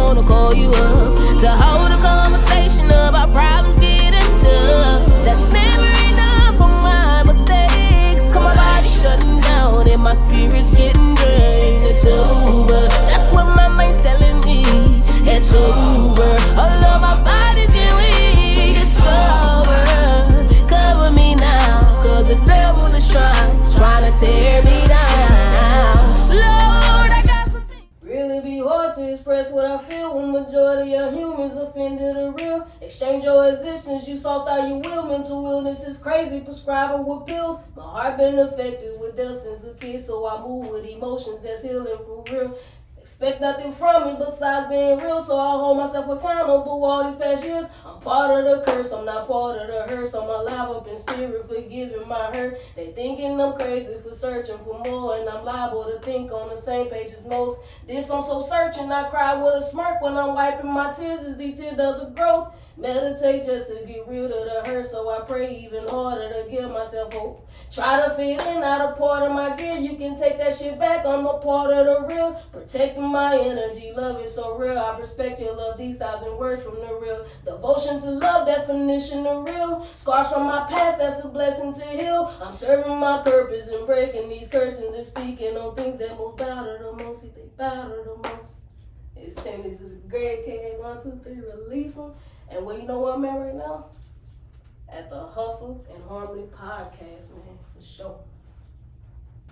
wanna call you up to hold a conversation about problems getting tough. That's never enough for my mistakes. Cause my body's shutting down and my spirit's getting drained. It's over. That's what my mind's telling me. It's over. All of my body's getting weak. It's over. Cover me now, cause the devil is trying to tear me down. Lord, I got something. Really be hard to express what I feel when majority of humans offended the real. Exchange your existence, you soft out your will. Mental illness is crazy, prescribing with pills. My heart been affected with death since a kid, so I move with emotions that's healing for real. Expect nothing from me besides being real, so I hold myself accountable all these past years. I'm part of the curse, I'm not part of the hearse. I'm alive up in spirit, forgiving my hurt. They thinking I'm crazy for searching for more, and I'm liable to think on the same page as most. This I'm so searching, I cry with a smirk when I'm wiping my tears as these tears does a growth. Meditate just to get rid of the hurt, so I pray even harder to give myself hope. Try to fit in, not a part of my gear. You can take that shit back, I'm a part of the real. Protecting my energy, love is so real. I respect your love, these 1,000 words from the real. Devotion to love, definition of real. Scars from my past, that's a blessing to heal. I'm serving my purpose and breaking these curses and speaking on things that most matter the most. If they matter the most. It's 10 days of the grade, KA 1, 2, 3, release them. And well, you know where I'm at right now? At the Hustle and Harmony podcast, man, for sure.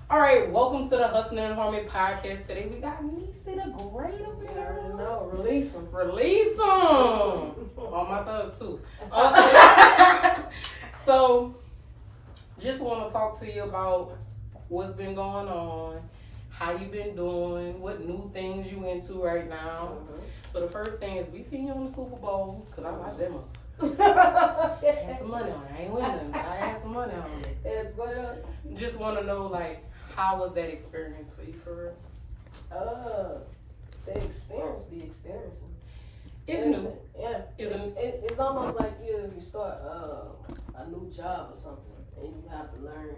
All right, welcome to the Hustle and Harmony podcast. Today we got Niecy the Great up in here. No, release them. Release them. All my thugs too. So, just want to talk to you about what's been going on, how you been doing, what new things you into right now. Mm-hmm. So the first thing is we seen you on the Super Bowl, because I watched them up. I had some money on it. I ain't winning, but I had some money on it. Yes, but just want to know, like, how was that experience for you, for real? The experience be experiencing. It's new. Yeah. It's almost like you start a new job or something, and you have to learn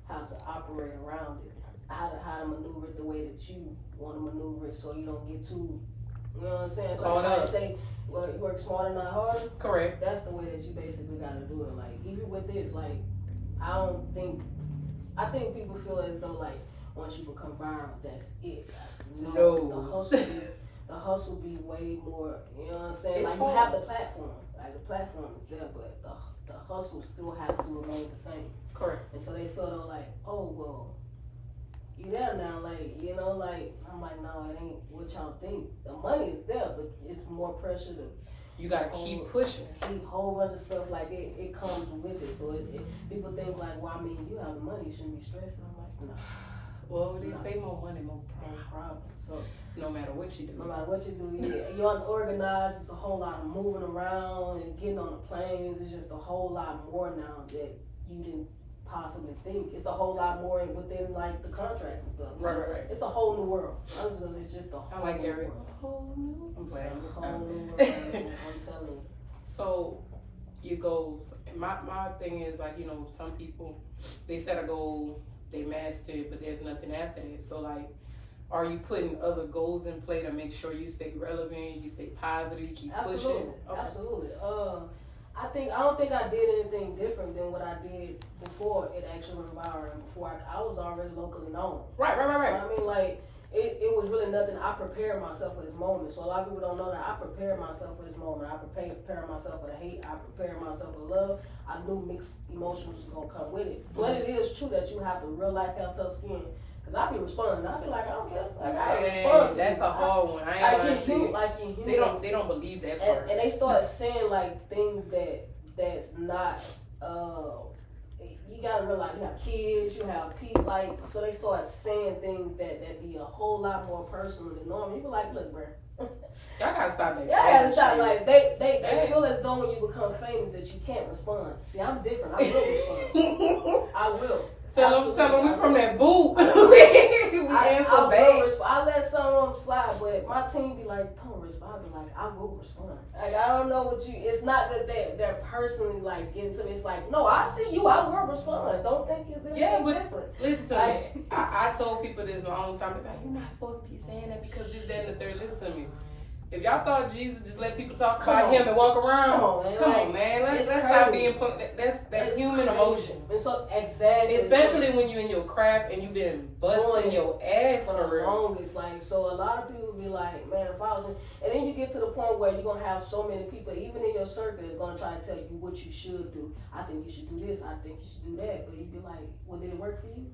how to operate around it. How to maneuver it the way that you want to maneuver it, so you don't get too, you know what I'm saying? So I say, well, you work smarter, not harder. Correct. That's the way that you basically got to do it. Like, even with this, like, I think people feel as though, like, once you become viral, that's it. Like, no. The hustle be way more, you know what I'm saying? It's like, hard. you have the platform. Like, the platform is there, but the hustle still has to remain the same. Correct. And so they feel though, like, oh, well, you there now, like, you know, like, I'm like, no, it ain't what y'all think. The money is there, but it's more pressure to. You gotta keep pushing. Keep a whole bunch of stuff like it comes with it. So people think like, well, I mean, you have the money, you shouldn't be stressed. And I'm like, no. Well, they say more money, more problems. So no matter what you do. No matter what you do, you're unorganized. It's a whole lot of moving around and getting on the planes. It's just a whole lot more now that you didn't possibly think. It's a whole lot more within like the contracts and stuff. Right. It's a whole new world. It's just a whole like new Eric. world. Whole new. I'm playing. It's a whole new world. I'm telling you. So your goals. My thing is like, you know, some people they set a goal, they master it, but there's nothing after that. So like, are you putting other goals in play to make sure you stay relevant, you stay positive, you keep pushing? Okay. Absolutely. I don't think I did anything different than what I did before it actually went viral, and before I was already locally known. Right. So I mean, like, it was really nothing. I prepared myself for this moment. So a lot of people don't know that I prepared myself for this moment. I prepared myself for the hate. I prepared myself for love. I knew mixed emotions was gonna come with it. But it is true that you have to real life have tough skin. Cause I be responding. I be like, I don't care. Like, I respond. That's a hard one. I ain't like they don't believe that part. And they started saying like things that's not. You gotta realize you have kids, you have people, like, so they start saying things that be a whole lot more personal than normal. You be like, look, bro. Y'all gotta stop that. Y'all gotta stop. Like, they feel as though when you become famous that you can't respond. See, I'm different. I will respond. I will. Tell them we from that boot. I let some slide, but my team be like, don't respond. I be like, I will respond. Like, I don't know what you. It's not that they're personally like getting to me. It's like, no, I see you. I will respond. Don't think it's anything different. Listen to me. I told people this a long time ago. You're not supposed to be saying that because this, that, and the third. Listen to me. If y'all thought Jesus just let people talk about him and walk around, come on, man. Let's stop being. That's human emotion. And so exactly, especially when you're in your craft and you've been busting your ass for the longest. Like, so a lot of people be like, man, if I was in, and then you get to the point where you're gonna have so many people, even in your circle, is gonna try to tell you what you should do. I think you should do this. I think you should do that. But you be like, well, did it work for you?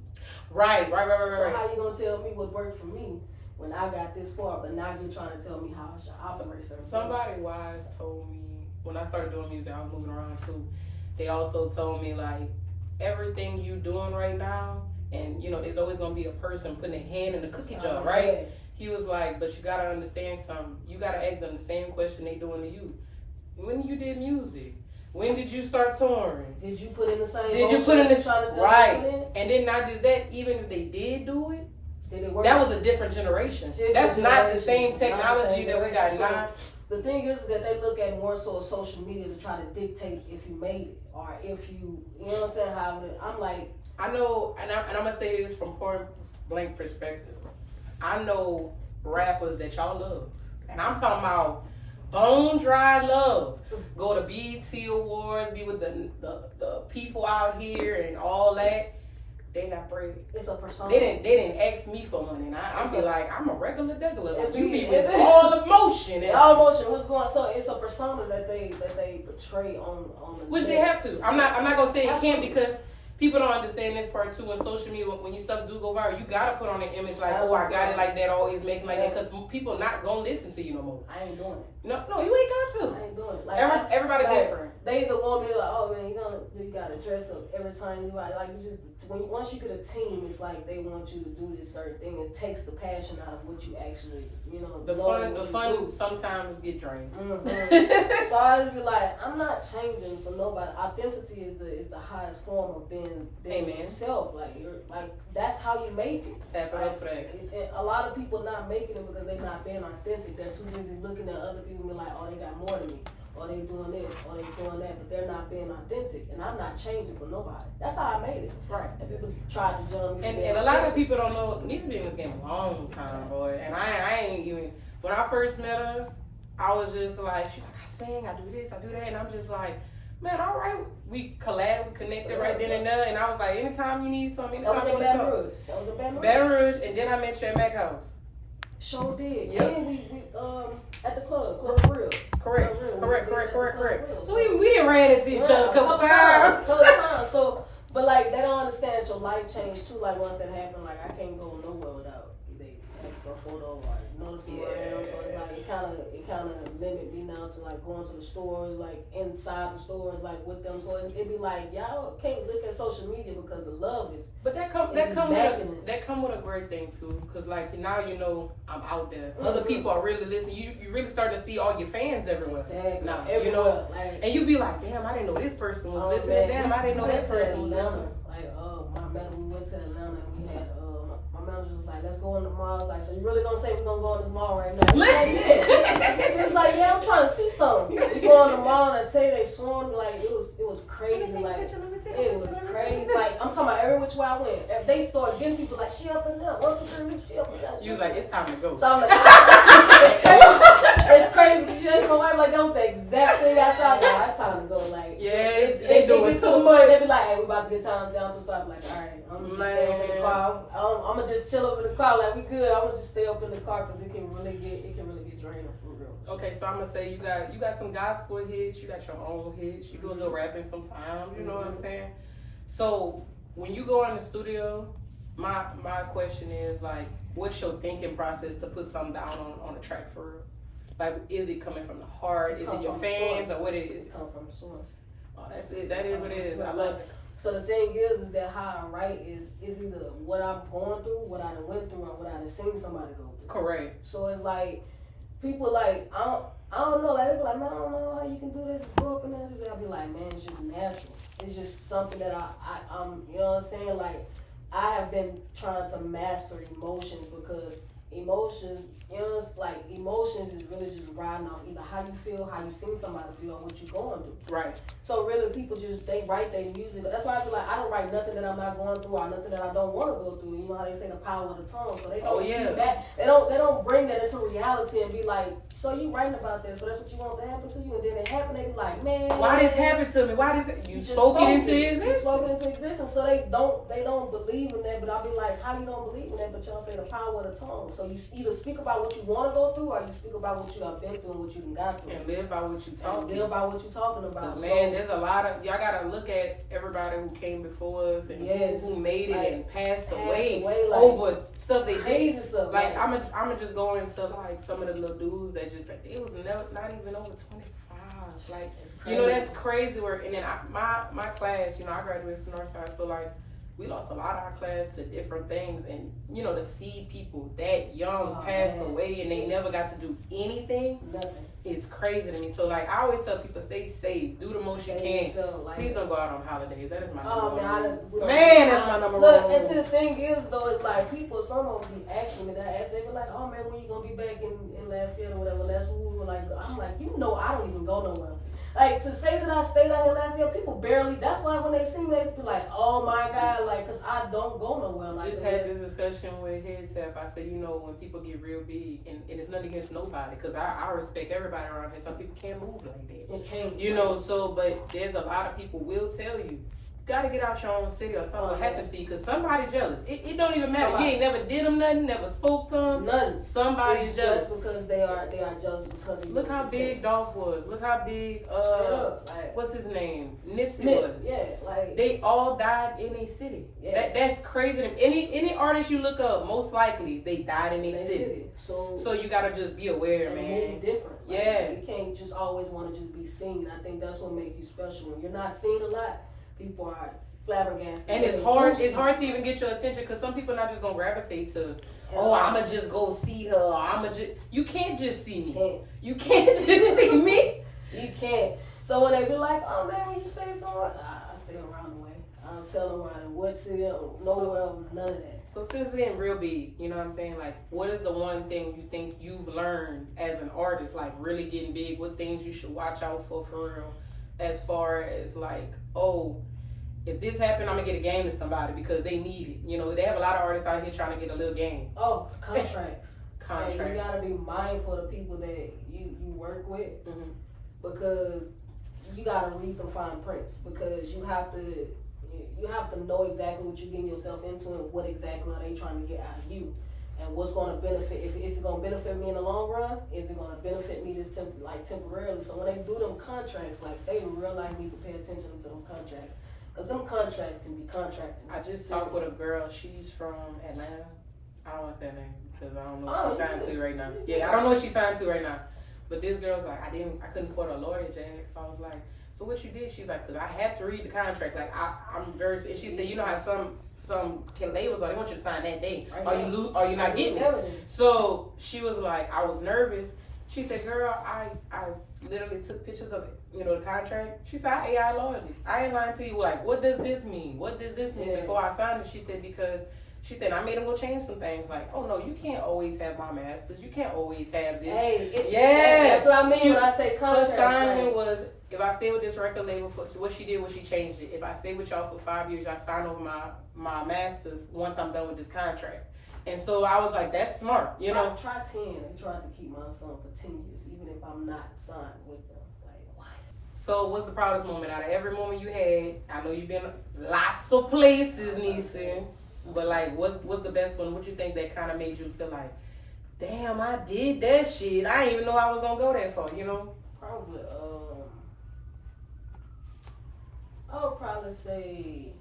Right. So how you gonna tell me what worked for me when I got this far, but now you're trying to tell me how I should operate? Somebody wise told me when I started doing music, I was moving around too. They also told me like everything you doing right now, and you know, there's always gonna be a person putting a hand in the cookie jar, right? Yeah. He was like, but you gotta understand something. You gotta ask them the same question they doing to you. When you did music, when did you start touring? Did you put in the same? Did you put in this right? And then not just that, even if they did do it. Did it work? That was a different generation. That's not the same technology that we got now. The thing is that they look at more so social media to try to dictate if you made it or if you know what I'm saying. How I'm like, I know, and I'm gonna say this from point blank perspective. I know rappers that y'all love, and I'm talking about bone dry love. Go to BET Awards, be with the people out here and all that. They got bread. It's a persona. They didn't ask me for money, and I'm be like, I'm a regular. Like, you be with all emotion. All emotion. What's going on? So it's a persona that they portray on the which they have to. I'm not gonna say it can't, because people don't understand this part too. On social media, when your stuff do go viral, you gotta put on an image like, oh, I got it like that, always making like that, because people not gonna listen to you no more. I ain't doing it. No, you ain't got to. I ain't doing it. Like, everybody different. They either want me to like, oh man, you gotta dress up every time you like it's just once you get a team, it's like they want you to do this certain thing. It takes the passion out of what you actually, the fun sometimes get drained. Mm-hmm. So I just be like, I'm not changing for nobody. Authenticity is the highest form of being yourself. Like that's how you make it. Tap it up for that. A lot of people not making it because they're not being authentic. They're too busy looking at other people and be like, oh, they got more than me. Or they doing this, or they doing that, but they're not being authentic. And I'm not changing for nobody. That's how I made it. Right. And people tried to jump me. And a lot of people don't know, Nisa been in this game a long time, boy. And I ain't even, when I first met her, I was just like, she's like, I sing, I do this, I do that. And I'm just like, man, all right. We collab, we connected right then and there. And I was like, anytime you need something, anytime you want to talk. That was in Baton Rouge. Baton Rouge. And then I met you at Mac House. Sure did. Yep. And we at the club Real. Correct. So we didn't ran into each other a couple times. So, but like they don't understand that your life changed too. Like once that happened, like I can't go nowhere without they ask for a photo or notice me around. So it's like it kind of limit me now to like going to the stores, like inside the stores, like with them. So it'd be like y'all can't look at social media because the love is. But that come with a great thing too, because like now I'm out there. Mm-hmm. Other people are really listening. You really start to see all your fans everywhere. Exactly. Now everywhere. And you be like, damn, I didn't know this person was listening. Damn, I didn't know that person was listening. Like we went to Atlanta and we had my manager was like, let's go in the mall. I was like, so you really gonna say we're gonna go in this mall right now? He was like, yeah. He was like, yeah, I'm trying to see something. We go in the mall and I tell you they swarmed, like it was crazy. Like it was crazy. Like I'm talking about every which way I went. If they started getting people like she up and down, 1, 2, 3, she up and down. You was like, it's time to go. So I'm like, it's crazy. You asked my wife like that was the exact thing I saw. I was like, it's time to go. Like they doing too much. They be like, hey, we about to get down to stop. Like, all right, I'm just stay up in the car. I'm gonna just chill up in the car. Like we good. I'm gonna just stay up in the car because it can really get draining for real. Okay, so I'm gonna say you got some gospel hits. You got your own hits. You do a little rapping sometimes. You know what I'm saying? So when you go in the studio, my question is like, what's your thinking process to put something down on a track for real? Like, is it coming from the heart? Is it your fans or what it is? Come from the source. Oh, that's it. That is what it is. I love it. So the thing is that how I write is either what I'm going through, what I done went through, or what I done seen somebody go through. Correct. So it's like people like I don't know, like they be like, man, I don't know how you can do this, grow up in that. I'll be like, man, it's just natural. It's just something that I'm you know what I'm saying? Like I have been trying to master emotions because emotions, like emotions is really just riding off either how you feel, how you seen somebody feel, or what you're going through. Right. So really, people they write their music. That's why I feel like I don't write nothing that I'm not going through or nothing that I don't want to go through. You know how they say the power of the tongue. So they don't feedback. They don't bring that into reality and be like so you writing about that, so that's what you want to happen to you, and then it happened, they be like, man, why this happened to me? Why this? You just spoke it into You existence. spoke it into existence, so they don't believe in that, but I'll be like, how you don't believe in that, but y'all say the power of the tongue, so you either speak about what you want to go through, or you speak about what you have been through and what you done got through. And live by what you talking. Live by what you talking about. Man, there's a lot of, y'all gotta look at everybody who came before us and who made it and passed away like, over stuff they crazy did. stuff. Like I'ma just go into like some of the little dudes that just like it was not even over 25. Like you know that's crazy work. And then my class, you know, I graduated from Northside, so like we lost a lot of our class to different things, and you know to see people that young pass away and they never got to do anything. Nothing. It's crazy to me. So like I always tell people, stay safe, do the most you can. So, like, please don't go out on holidays. That is my number one. Man, that's my number look, one. and see the thing is though, it's like people, some of them be asking me that, they be like, oh man, when you gonna be back in Lafayette or whatever? That's who we were like. I'm like, you know, I don't even go nowhere. Like, to say that I stayed out here in Lafayette, people barely, that's why when they see me, they be like, oh my God, like, because I don't go nowhere. Like, just had this discussion with Headtap. I said, you know, when people get real big, and it's nothing against nobody, because I respect everybody around here. Some people can't move like that. It can't. You know, so, but there's a lot of people will tell you, got to get out your own city or something will happen to you because somebody jealous. It don't even matter. You ain't never did them nothing, never spoke to them. Nothing. Somebody's jealous. Just because they are jealous because of Look how big Dolph was. Look how big like, what's his name? Nipsey was. Yeah, like they all died in a city. Yeah. That's crazy. Any artist you look up, most likely they died in a city. So you gotta just be aware, man. Move different. Like, yeah. You can't just always want to just be seen. I think that's what makes you special. When you're not seen a lot, people are flabbergasted. And it's hard to even get your attention because some people are not just gonna gravitate to, I'ma just go see her, or you can't just see me. You can't just see me. You can't. So when they be like, oh man, when you stay somewhere, I stay around the way. I don't tell nobody what city, nowhere, none of that. So since then, real big, you know what I'm saying? Like, what is the one thing you think you've learned as an artist, like really getting big? What things you should watch out for real? As far as like, if this happened, I'm gonna get a game to somebody because they need it. You know, they have a lot of artists out here trying to get a little game. Oh, contracts. Contracts. Like, you gotta be mindful of the people that you work with, because you gotta read the fine prints, because you have to know exactly what you're getting yourself into and what exactly are they trying to get out of you, and what's going to benefit. If it's going to benefit me in the long run, is it going to benefit me just temporarily? So when they do them contracts, like they real life need to pay attention to them contracts. Because them contracts can be contracted. I just talked with a girl. She's from Atlanta. I don't want to say her name because I don't know what she's signed to right now. Yeah, I don't know what she's signed to right now. But this girl's like, I couldn't afford a lawyer, Jazz. So I was like, so what you did? She's like, because I had to read the contract. Like I'm very. And she said, you know how some labels are, they want you to sign that day. Are you not getting it? So she was like, I was nervous. She said, girl, I literally took pictures of it, you know, the contract. She said, I AI lawyed it. I ain't lying to you. Like, what does this mean? What does this mean? Before I signed it, she said, because she said, I made him go change some things. Like, oh, no, you can't always have my masters. You can't always have this. That's what I mean when I say contracts. Her assignment was, if I stay with this record label, what she did was she changed it. If I stay with y'all for 5 years, y'all sign over my masters once I'm done with this contract. And so I was like, that's smart, you know. Try 10. They tried to keep my son for 10 years, even if I'm not signed with them. Like, what? So what's the proudest moment out of every moment you had? I know you've been lots of places, Nisa. But like, what's the best one? What you think that kind of made you feel like, damn, I did that shit. I didn't even know I was gonna go that far, you know? Probably, I would probably say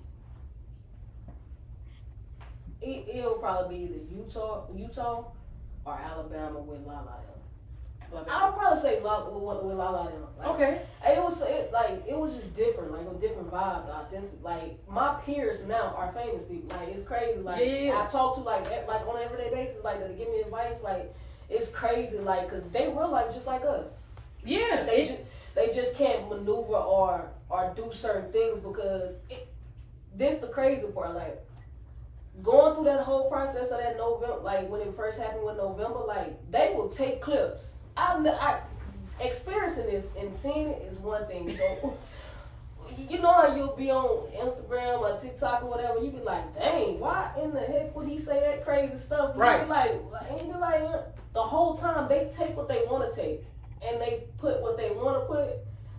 it'll probably be either Utah or Alabama with Lala. I'll probably say with Lala. Like, okay. It was just different, like a different vibe. Like my peers now are famous people. Like it's crazy. Like I talk to like on an everyday basis, like they give me advice. Like it's crazy. Like because they real like just like us. Yeah. They just can't maneuver or do certain things because this the crazy part. Like going through that whole process of that November, like when it first happened with November, like they will take clips. I experiencing this and seeing it is one thing. So you know how you'll be on Instagram or TikTok or whatever, you be like, dang, why in the heck would he say that crazy stuff? And Right. You be like, the whole time they take what they want to take and they put what they want to put.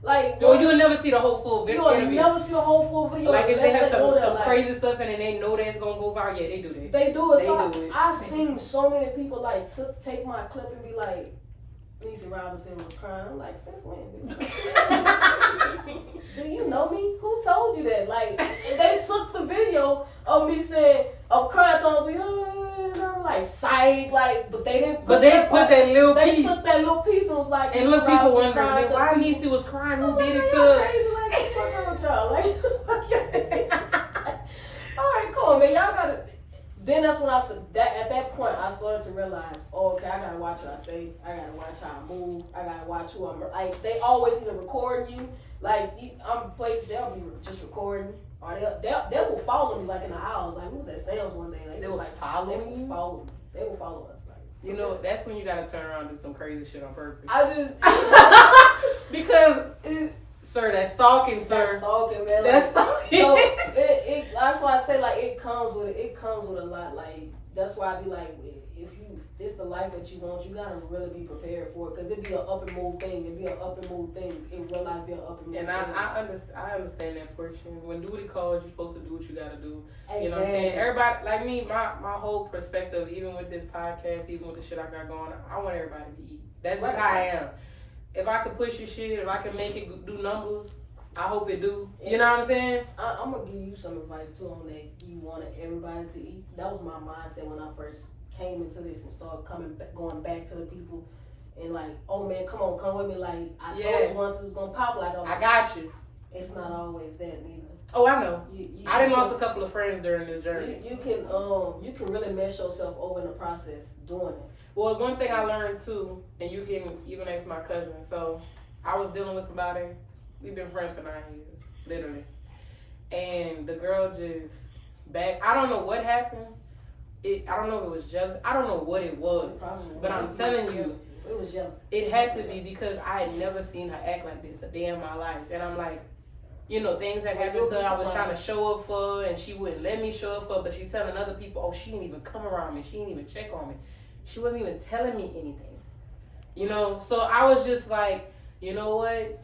Like, Well, you'll never see the whole full video. You'll never see the whole full video. Like, if they have some like, crazy stuff and then they know that's gonna go viral, yeah, they do that. They do it. They So do it. I've seen so many people like take my clip and be like, Lisa Robinson was crying. I'm like, since when? Do you know me? Who told you that? Like, they took the video of me saying, I'm crying, so I was like, oh, and I'm like, psych, like, but they didn't. But they put that little They piece. took that little piece and was like, And look, people wondering, crying man, why 'cause Niecy was crying? Who I'm did like, it y'all to? crazy, like, what's going on with y'all? Like, all right, cool, man. Y'all gotta. Then that's when at that point I started to realize, oh, okay, I gotta watch what I say. I gotta watch how I move. I gotta watch who I'm. Like, they always either recording you. Like, I'm places they'll be just recording, or they will follow me like in the hours. Like, we was at Sam's one day. Like, They will like, follow you? They will follow us. Like, You know, that's when you gotta turn around and do some crazy shit on purpose. I just Because it's, sir, that's stalking, sir. that's stalking, man. That's Like, stalking. so that's why I say like it comes with a lot. Like, that's why I be like, if it's the life that you want, you gotta really be prepared for it, because it'd be an up and move thing. In real life, be an up and move And thing. I understand that portion. When duty calls, you're supposed to do what you gotta do. Exactly. You know what I'm saying? Everybody, like me, my whole perspective, even with this podcast, even with the shit I got going, I want everybody to eat. That's just how I am. If I can push your shit, if I can make it do numbers, I hope it do. You know what I'm saying? I'm gonna give you some advice too on that. You wanted everybody to eat. That was my mindset when I first came into this and started going back to the people and like, oh man, come with me. Like, I told you once it's gonna pop. Like, I got you. It's not always that neither. Oh, I know. I done you lost a couple of friends during this journey. You can really mess yourself over in the process doing it. Well, one thing I learned too, and you can even ask my cousin. So, I was dealing with somebody. We've been friends for 9 years, literally. And the girl just I don't know what happened. I don't know if it was jealous. I don't know what it was. But I'm telling you, it was jealous. It had to be, because I had never seen her act like this a day in my life. And I'm like, you know, things that happened to her, I was trying to show up for, and she wouldn't let me show up for, but she's telling other people, oh, she didn't even come around me. She didn't even check on me. She wasn't even telling me anything. You know, so I was just like, you know what?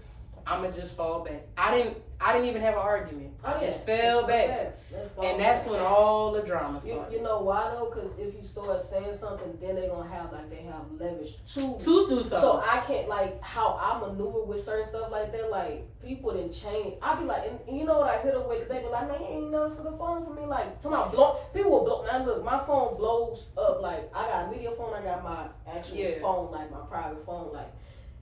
I'm going to just fall back. I didn't even have an argument. I just fell back. And that's when all the drama started. You know why though? Because if you start saying something, then they're going to have like, they have leverage to do something. So I can't, like, how I maneuver with certain stuff like that, like, people didn't change. I be like, and you know what I hit them with? Because they be like, man, you ain't never see the phone for me. Like, people will blow. Now look, my phone blows up. Like, I got a media phone, I got my actual phone, like my private phone, like,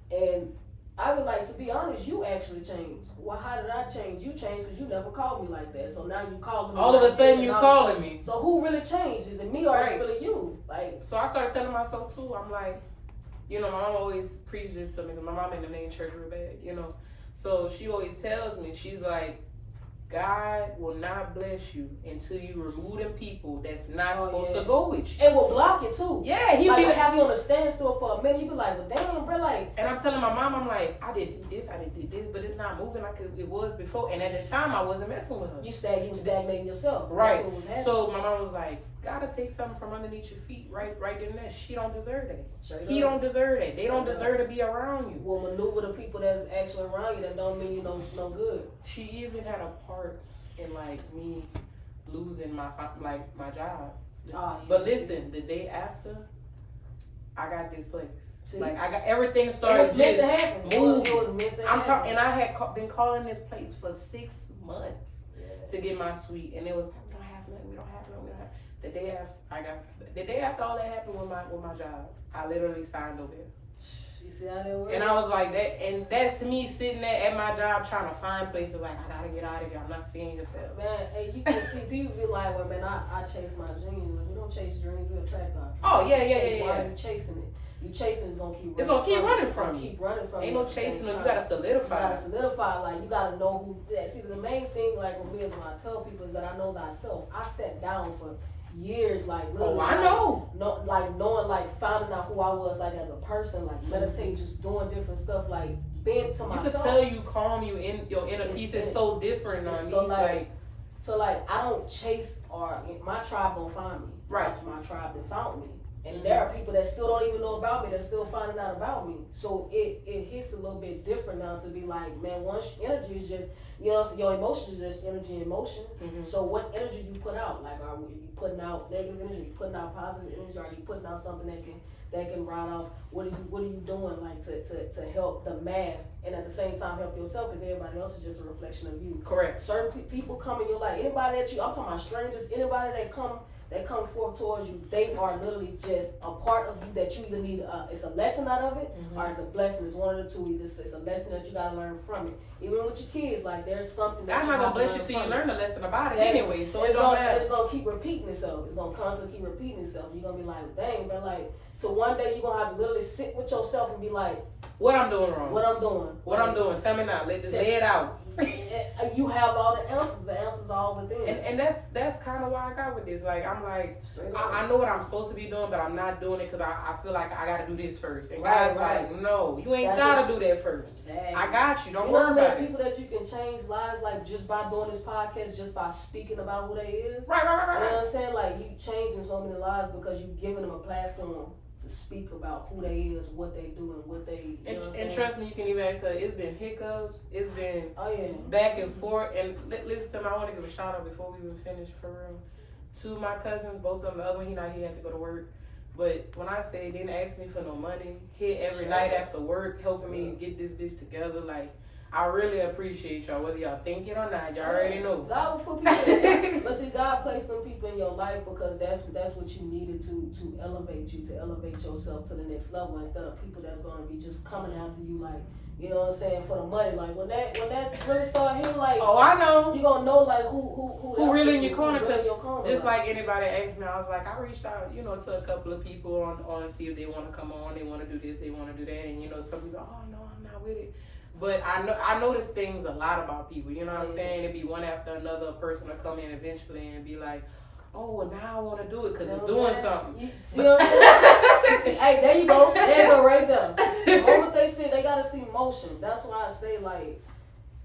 and I would like, to be honest, you actually changed. Well, how did I change? You changed because you never called me like that. So now you calling me. All of a sudden you calling me. So who really changed? Is it me or is it really you? Like, so I started telling myself too. I'm like, you know, my mom always preached this to me, because my mom in the main church real bad, you know. So she always tells me, she's like, God will not bless you until you remove them people that's not supposed to go with you. And will block it too. Yeah, he'll like, have you on a standstill for a minute. You be like, well, damn, bro, like. And I'm telling my mom, I'm like, I did this, but it's not moving like it was before. And at the time, I wasn't messing with her. You stagnating yourself. Right. That's what was happening. So my mom was like, gotta take something from underneath your feet right then and there. She don't deserve that. He don't deserve that. They don't deserve to be around you. Well, maneuver the people that's actually around you that don't mean you no good. She even had a part in like me losing my job. But listen, the day after, I got this place. See? Like, I got everything started just moving. I'm talking, and I had been calling this place for 6 months to get my suite, and it was, we don't have nothing. The day after all that happened with my job, I literally signed over there. You see how that works? And I was like that, and that's me sitting there at my job trying to find places like, I gotta get out of here. I'm not staying here forever. Man, and you can see people be like, well, man, I chase my dreams. When you don't chase dreams, you attract them. Oh, yeah. Why are you chasing it? You chasing it's gonna keep running. It's gonna keep running from you. Keep running from you. Ain't no chasing them. You gotta solidify. You gotta solidify. Like, you gotta know who. See, the main thing, like with me, is when I tell people is that I know thyself. I sat down for years, like Oh, literally, I know. knowing, like finding out who I was, like as a person, like meditating, just doing different stuff, like being to myself. You could tell you calm, you in your inner peace is so different on me. So like I don't chase, or my tribe gonna find me. Right. My tribe that found me. And there are people that still don't even know about me, that's still finding out about me. So it hits a little bit different now to be like, man, once energy is just, you know, your emotions is just energy and motion. Mm-hmm. So what energy you put out? Like, are you putting out negative energy? Are you putting out positive energy? Are you putting out something that can ride off? What are you doing, like to help the mass and at the same time help yourself, because everybody else is just a reflection of you. Correct. Certain people come in your life. Anybody that I'm talking about strangers. Anybody that come forth towards you, they are literally just a part of you that you either need. It's a lesson out of it, or it's a blessing. It's one of the two. Either it's a lesson that you gotta learn from it. Even with your kids, like there's something that I'm not gonna bless you till you learn the lesson about it anyway. So it's gonna keep repeating itself. It's gonna constantly keep repeating itself. You're gonna be like, dang, but like, so one day you're gonna have to literally sit with yourself and be like, what I'm doing wrong? What I'm doing? What I'm doing? Tell me now. Lay it out. You have all the answers. The answers are all within. And that's kind of why I got with this. Like, I'm like, I know what I'm supposed to be doing, but I'm not doing it because I feel like I got to do this first. And guys like, no, you ain't got to do that first. Exactly. I got you. Don't worry about it. People that you can change lives, like just by doing this podcast, just by speaking about who they is. Right. You know what I'm saying? Like, you changing so many lives because you giving them a platform to speak about who they is, what they do, and what they. And trust me, you can even tell it's been hiccups, it's been back and forth. And listen to me, I want to give a shout out before we even finish for real to my cousins, both of them. The other one, he had to go to work. But when I say they didn't ask me for no money, hit every night after work, helping me get this bitch together, like. I really appreciate y'all, whether y'all think it or not. Y'all already know. God will put people but see, God placed them people in your life because that's what you needed to elevate you, to elevate yourself to the next level, instead of people that's going to be just coming after you, like, you know what I'm saying, for the money. Like, when that's really start hitting, like, oh, I know. You're going to know, like, who really in your corner. Because just like anybody asked me, I was like, I reached out, to a couple of people on see if they want to come on, they want to do this, they want to do that. And, some people, oh, no, I'm not with it. But I notice things a lot about people, you know what I'm saying? It'd be one after another, a person will come in eventually and be like, oh, well, now I want to do it because it's doing something. You see what I'm saying? You see, hey, there you go. There you go right there. The moment they see, they got to see motion. That's why I say, like,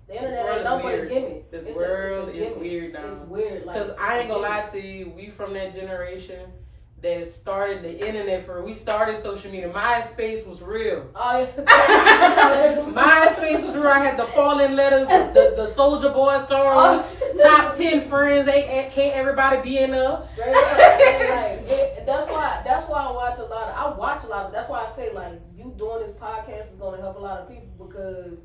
the internet ain't nothing but a gimmick. This world is weird now. It's weird. Because I ain't going to lie to you, we from that generation that started the internet we started social media. MySpace was real. Oh, yeah. MySpace was real. I had the falling letters, the Soldier Boy song, top 10 friends. Can't everybody be in there? Straight up. That's why I watch a lot of. That's why I say, like, you doing this podcast is going to help a lot of people, because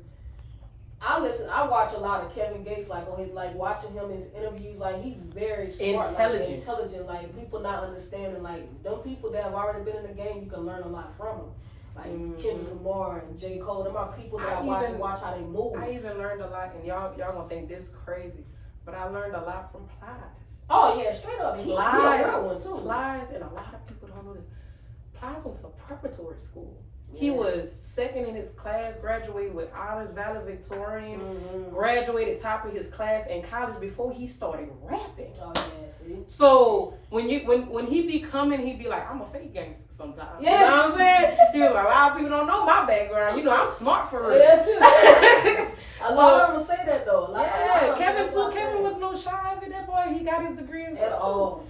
I watch a lot of Kevin Gates, like on his, like watching him in his interviews, like he's very smart, intelligent, like people not understanding, like them people that have already been in the game, you can learn a lot from them. Like Kendrick Lamar and J. Cole, them are people that I watch how they move. I even learned a lot, and y'all gonna think this crazy, but I learned a lot from Plies. Oh yeah, straight up. Plies, and a lot of people don't know this. Plies went to a preparatory school. He was second in his class, graduated with honors, valedictorian, graduated top of his class in college before he started rapping. Oh yeah, see. So when he be coming, he be like, I'm a fake gangster sometimes. Yeah. You know what I'm saying? He was like, a lot of people don't know my background. I'm smart for real. Yeah. A lot of them will say that though. Kevin was no shy of it. That boy, he got his degrees at all.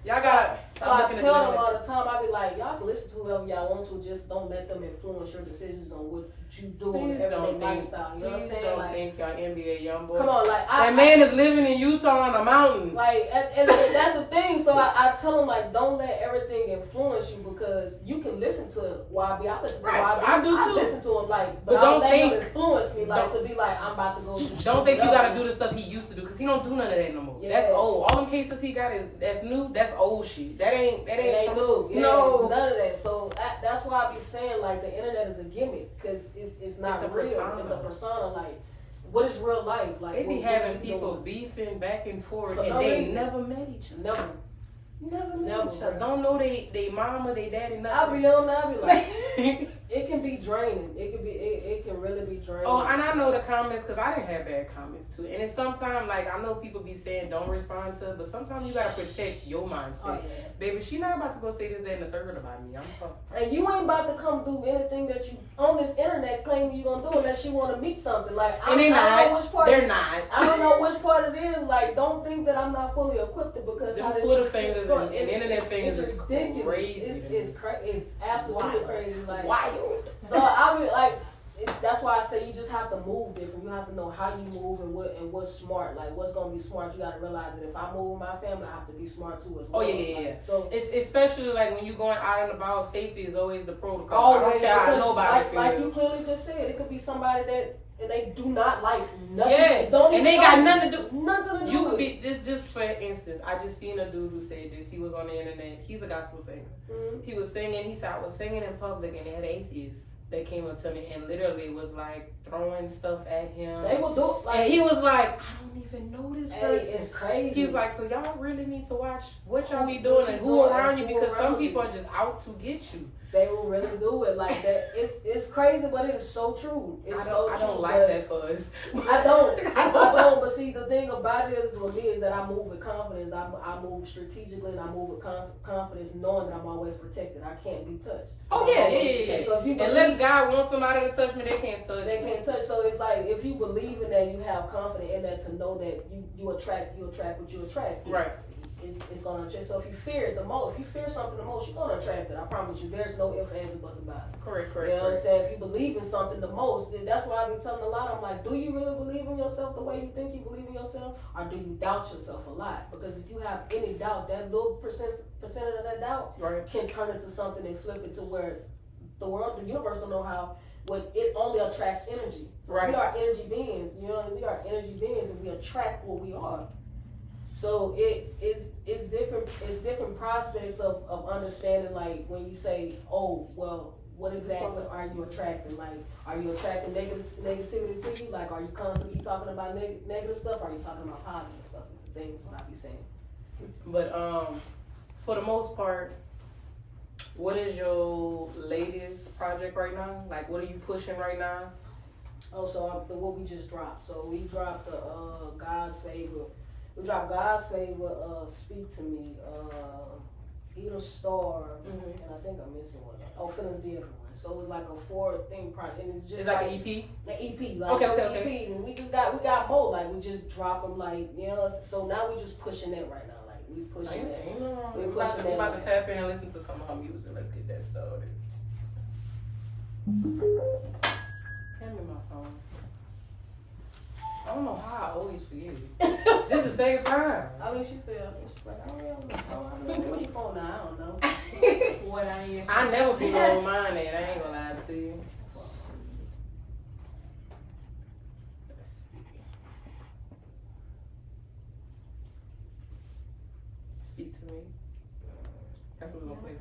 Y'all got. So I tell them all the time. I be like, y'all can listen to whoever y'all want to. Just don't let them influence your decisions on what you do in everyday lifestyle. You know what I'm saying? Don't think y'all NBA young boy. Come on, like that man is living in Utah on a mountain. Like, and that's the thing. So I tell them, like, don't let everything influence you, because you can listen to YB. I listen to YB. I do too. I listen to him, like, but don't let him influence me, like, to be like, I'm about to go. Don't think you got to do the stuff he used to do, because he don't do none of that no more. Yeah. That's old. All them cases he got that's new. That's old shit. That ain't new. Yeah, no, it's none of that. So that's why I be saying, like, the internet is a gimmick, because it's not real. Persona. It's a persona. Like, what is real life? Like, they be having people beefing back and forth, and they never met each other. Never met each other. Don't know they mama, they daddy, nothing. I be like, it can be draining. It can really be draining. Oh, and I know the comments because I didn't have bad comments too. And it's sometimes like I know people be saying don't respond to it, but sometimes you gotta protect your mindset. Oh, yeah. Baby, she not about to go say this, that, and the third about me. I'm sorry. And you ain't about to come do anything that you on this internet claim you gonna do unless you want to meet something. Like I don't know which part. They're not. I don't know which part it is. Like, don't think that I'm not fully equipped because them Twitter fingers and internet fingers is crazy. It's absolutely crazy. Like wild. So I mean, like. That's why I say you just have to move different. You have to know how you move and what's smart. Like what's gonna be smart. You gotta realize that if I move with my family, I have to be smart too as well. Oh yeah. Like, so it's especially like when you're going out and about. Safety is always the protocol. I don't care how nobody feels. Like you clearly just said, it could be somebody that they do not like nothing. Yeah, and they got nothing to do. Nothing to do. You could be just for instance. I just seen a dude who said this. He was on the internet. He's a gospel singer. Mm-hmm. He was singing. He said I was singing in public and they had atheists. They came up to me and literally was like throwing stuff at him. They will do it. Like, and he was like, I don't even know this person. It's crazy. He was like, so y'all really need to watch what y'all be doing and who around you because some people are just out to get you. They will really do it like that. It's crazy, but it's so true. I don't like that for us. I don't. But see, the thing about it is with me is that I move with confidence. I move strategically and I move with confidence, knowing that I'm always protected. I can't be touched. Oh yeah. So if you unless God wants somebody to touch me, they can't touch me. They can't touch. So it's like if you believe in that, you have confidence in that to know that you attract what you attract. Right. It's gonna attract. So if you fear it the most, if you fear something the most, you're gonna attract it. I promise you. There's no ifs, ands, and buts about it. Correct. You know what I'm saying? If you believe in something the most, that's why I be telling a lot. I'm like, do you really believe in yourself the way you think you believe in yourself, or do you doubt yourself a lot? Because if you have any doubt, that little percentage of that doubt can turn into something and flip it to where the world, the universe don't know how. What it only attracts energy. So we are energy beings. You know, we are energy beings, and we attract what we are. So it's different prospects of understanding, like when you say, oh, well, what exactly are you attracting? Like, are you attracting negativity to you? Like, are you constantly talking about negative stuff? Or are you talking about positive stuff? It's the things that I be saying. But for the most part, what is your latest project right now? Like, what are you pushing right now? Oh, so what we just dropped. So we dropped the God's Favor. We dropped God's Favor, Speak to Me, Eat a Star, and I think I'm missing one. Oh, Feelings Be Everywhere. So it was like a 4-thing project, and it's just like an EP. An EP, like okay. EPs, and we got more. Like we just drop them, like you know. So now we just pushing that right now. Like we pushing that. We're about to tap in and listen to some of her music. Let's get that started. Hand me my phone. I don't know how I always forget it. This is the same time. I mean, she said, like, I don't know. What's your phone now? I don't know. What I am. I never be on mine, and I ain't gonna lie to you. Let's see. Speak to Me. That's what we're gonna play.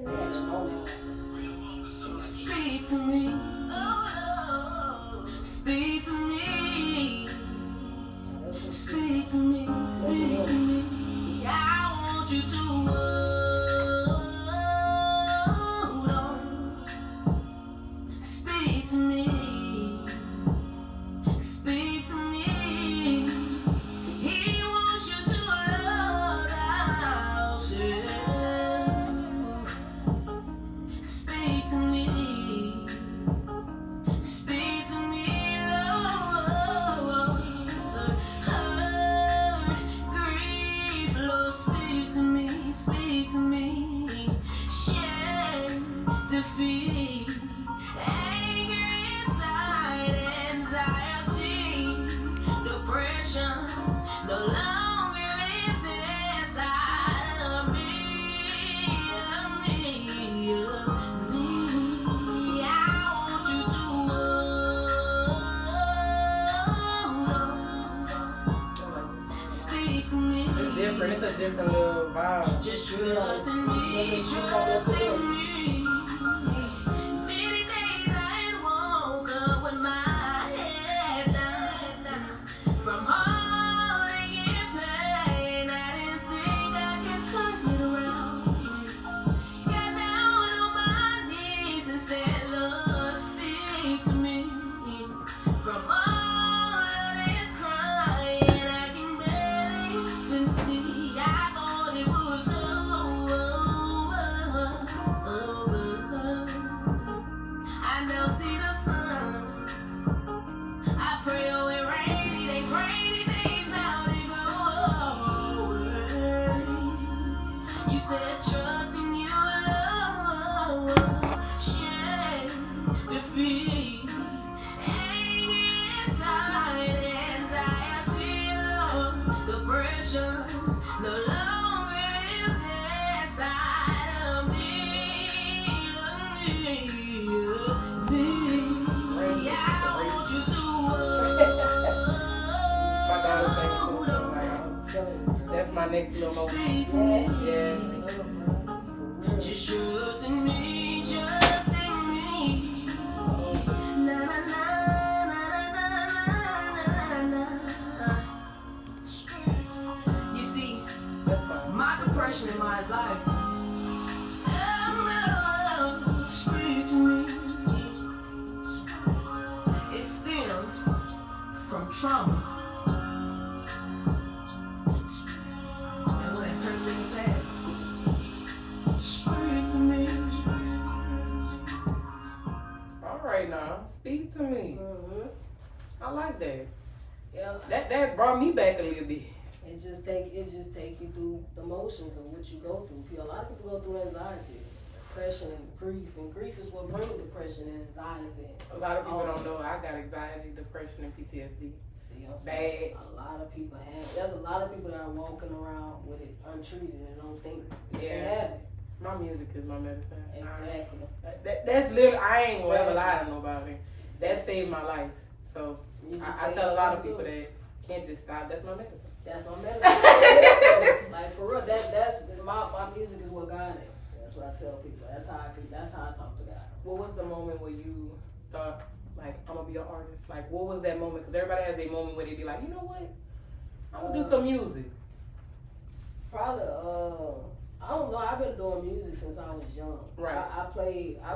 Speak to me. Speak to me. Speak to me, speak to me. I want you to hold on. Speak to me, speak to me. He wants you to love yourself. Speak to me, speak to me, Lord. Speak to me, shame, defeat, anger inside, anxiety, depression, no longer lives inside of me. I want you to speak to me. It's different. It's a different little vibe. Just trust in me, trust in me. Many days I had woke up with my head down. From heartache and pain, I didn't think I could turn it around. Got down on my knees and said, Lord, speak defeat. Inside anxiety, love, depression, no longer is inside of me. I want you to That's my next little moment. Yeah. just trust in me, trust in me. Na na na na na na na na. You see, That's fine. my depression and my anxiety. Speak to me. It stems from trauma. And when it's hurt in the past. Speak to me. All right now, speak to me. Mm-hmm. I like that. Yeah. That brought me back a little bit. It just take you through the motions of what you go through. A lot of people go through anxiety, depression, and grief is what brings depression and anxiety. A lot of people don't know I got anxiety, depression, and PTSD. See, Bad. a lot of people have. There's a lot of people that are walking around with it untreated and don't think they Yeah. have it. My music is my medicine. Exactly. That's literally, I ain't gonna ever lie to nobody. That saved my life. So I tell a lot of people that can't just stop. That's my medicine. That's my medicine. Like for real, that's my music is what God is. That's what I tell people. That's how I talk to God. What was the moment where you thought, like, I'm gonna be an artist? Like, what was that moment? Because everybody has a moment where they be like, you know what? I'm gonna do some music. Probably, I don't know. I've been doing music since I was young. Right. I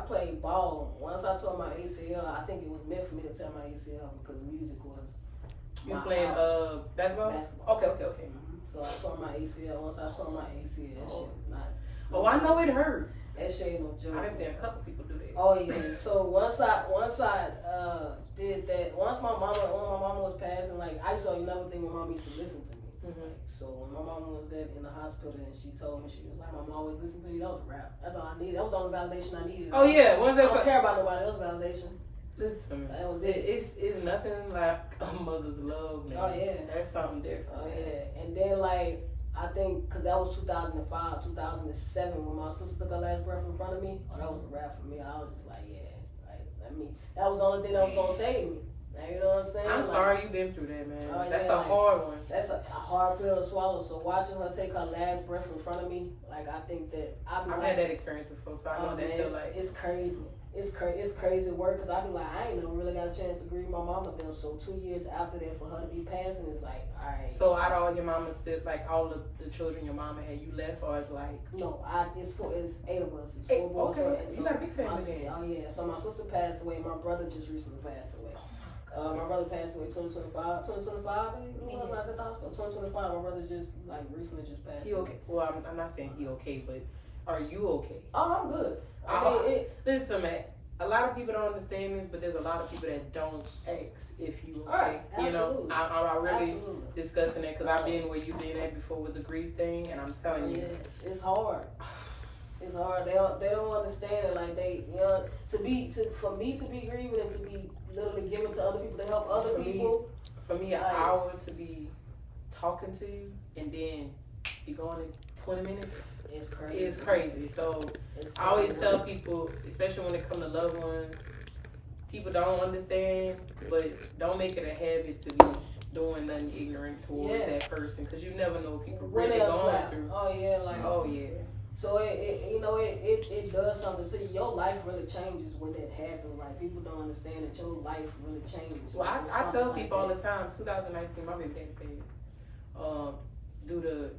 played ball. Once I tore my ACL, I think it was meant for me to tear my ACL because music was. You playing basketball? Basketball. Okay. Mm-hmm. So I tore my ACL. Once I tore my ACL, that shit was not. Oh, I know it hurt. That shit ain't no joke. I done seen a couple people do that. Oh yeah. So once I did that, when my mama was passing, like I used to never think my mom used to listen to me. Mm-hmm. Like, so when my mama was in the hospital and she told me, she was like, "Mama always listen to you." That was a rap. That's all I needed. That was the only validation I needed. Oh yeah. I don't care about nobody else validation. Listen to me. That was it. It's nothing like a mother's love, man. Oh yeah. That's something different. Oh yeah. And then like I think because that was 2005, 2007 when my sister took her last breath in front of me. Oh, that was a wrap for me. I was just like, yeah. Like I mean, that was the only thing that was gonna save me. Like, you know what I'm saying? I'm sorry you've been through that, man. Oh, That's yeah, a hard one. That's a hard pill to swallow. So watching her take her last breath in front of me, like I think that I've had that experience before, so I know what that feels like. It's crazy. It's crazy work because I be like, I ain't never really got a chance to grieve my mama then. So 2 years after that, for her to be passing, it's like, all right. So out of all your mama's still, like all the children your mama had, you left, or it's like? No, it's 8 of us. It's 4 boys. Okay, So you got a big family then. Oh yeah. So my sister passed away. My brother just recently passed away. My brother passed away 2025. 2025, when was I at the hospital? 2025. My brother just recently just passed. He okay? Well, I'm not saying he okay, but are you okay? Oh, I'm good. Listen, man. A lot of people don't understand this, but there's a lot of people that don't ask if you okay. Right, you know, I'm really absolutely discussing that because I've been where you've been at before with the grief thing, and I'm telling you, it's hard. It's hard. They don't understand it. Like for me to be grieving and to be literally giving to other people to help other people. For me, an hour to be talking to you and then be going in 20 minutes. It's crazy. It's crazy. So I always tell people, especially when it comes to loved ones, people don't understand, but don't make it a habit to be doing nothing ignorant towards that person because you never know what people really going through. Oh yeah, oh yeah. So it does something to you. Your life really changes when that happens. Like people don't understand that your life really changes. Well, I tell people all the time. 2019, my baby daddy passed due to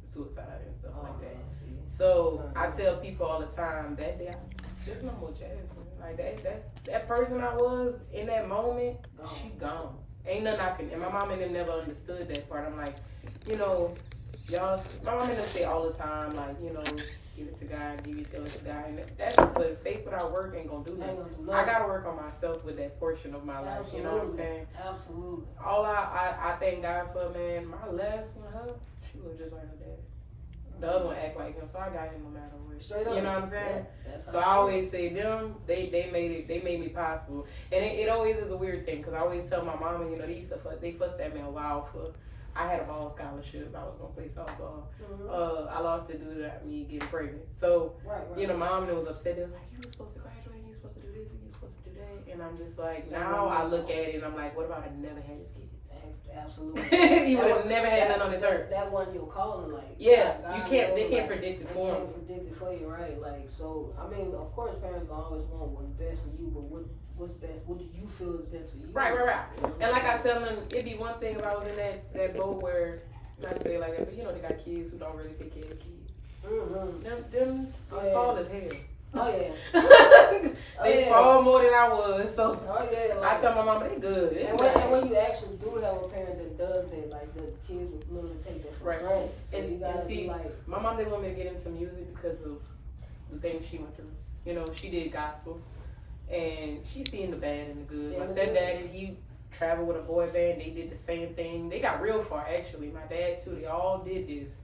suicide and stuff like that. So I tell people all the time that day, there's no more Jasmine. Like that person I was in that moment, she gone. Ain't nothing I can. And my mom and them never understood that part. I'm like, you know, y'all. My mom and them say all the time, like, you know, give it to God, give your feelings to God. And that's but faith without work ain't gonna do nothing. I gotta work on myself with that portion of my life. Absolutely. You know what I'm saying? Absolutely. All I thank God for, man. My last one, she was just like her dad. The other one act like him, so I got him no matter what. Straight up. You know what I'm saying? Yeah, So I always say them, they made me possible. And it always is a weird thing, because I always tell my mama, you know, they fussed at me a while for, I had a ball scholarship, I was going to play softball. I lost it due to me getting pregnant. So, you know, my mom was upset. They was like, you were supposed to graduate, you were supposed to do this, and you were supposed to do that. And I'm just like, now I look at it and I'm like, what about I never had his kids? Absolutely. You would have never had none on this earth. That one you're calling, like, yeah, God, you can't. They can't like, predict it they for can't them. predict it for you, right? Like, so I mean, of course, parents gonna always want what's best for you, but what's best? What do you feel is best for you? Right. And like I tell them, it'd be one thing if I was in that boat where, not to say it like that, but you know, they got kids who don't really take care of the kids. Them small as hell. Oh yeah. They fall more than I was, so like, I tell my mama they good. And when you actually do have a parent that does that, like the kids would literally take that for granted. So you gotta see, like, my mom didn't want me to get into music because of the things she went through. You know, she did gospel, and she seen the bad and the good. Yeah, my stepdad, he traveled with a boy band. They did the same thing. They got real far, actually. My dad too. They all did this.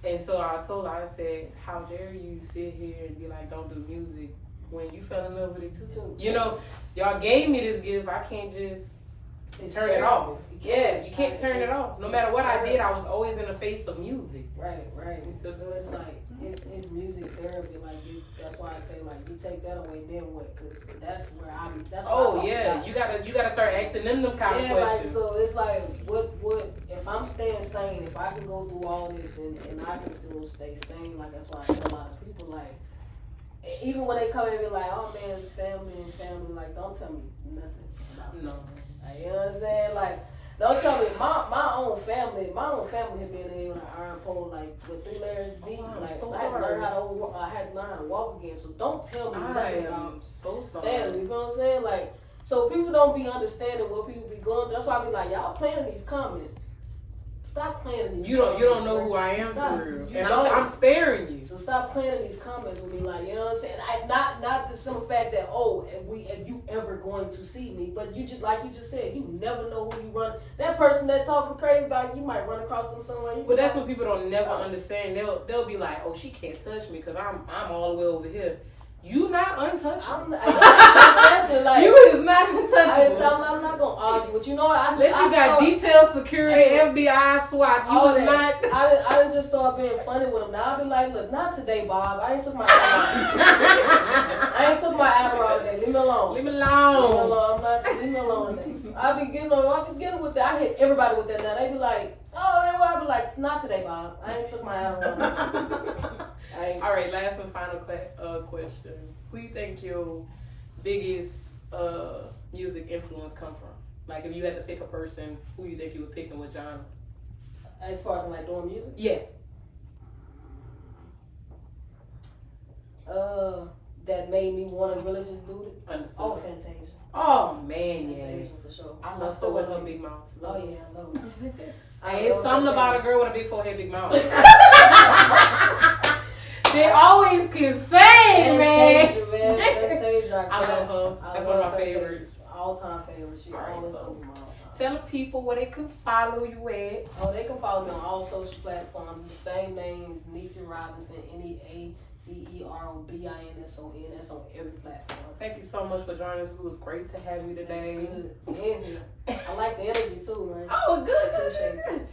And so I told her, I said, how dare you sit here and be like, don't do music when you fell in love with it too. You know, y'all gave me this gift. I can't just turn it off. You can't turn it off. No matter what I did, I was always in the face of music. Right. So it's like, it's music therapy. Like, that's why I say, like, you take that away, then what? Because that's where I'm. That's what you gotta start asking them kind of questions. Like, so it's like, what if I'm staying sane? If I can go through all this and I can still stay sane, like, that's why I tell a lot of people, like, even when they come and be like, oh man, family, like, don't tell me nothing about it. No. Like, you know what I'm saying? Like, don't tell me my own family had been in an iron pole, like, with 3 layers deep. I had to learn how to walk again. So don't tell me nothing about so sorry. family. You know what I'm saying? Like, so people don't be understanding what people be going through. That's why I be like, y'all playing these comments. Stop playing these. You don't know who I am for real, and I'm sparing you. So stop playing these comments with me, like, you know what I'm saying? Not the simple fact that if you ever going to see me, but you just, like you just said, you never know who you run. That person that talking crazy about you might run across them somewhere. But that's what people don't never understand. They'll be like, oh, she can't touch me because I'm all the way over here. You not untouchable. Exactly, like, you is not untouchable. I'm not gonna argue, but you know, unless you got detailed security, FBI, SWAT, you was not. I didn't just start being funny with him. Now I be like, look, not today, Bob. I ain't took my Adderall today. Leave me alone. Leave me alone. Leave me alone today. I be getting with that. I hit everybody with that now. They be like, oh, man, well, I be like, not today, Bob. I ain't took my Adderall. All right, last and final question. Who you think your biggest music influence come from? Like, if you had to pick a person, who you think you would pick and what genre? As far as like doing music? Yeah. That made me want to really just do it? Understood. Oh, Fantasia. Oh, man, Fantasia, for sure. I love her with her big mouth. Oh, yeah, I love it. It's something about a girl with a big forehead, big mouth. They always can sing, man. Fantasia, I love her. That's one of my favorites. All-time favorites. She always so my all-time. Tell the people where they can follow you at. Oh, they can follow me on all social platforms. The same names, Niecy Robinson, NEACEROBINSON. That's on every platform. Thank you so much for joining us. It was great to have you today. Good. I like the energy too, man. Oh, good. Appreciate it.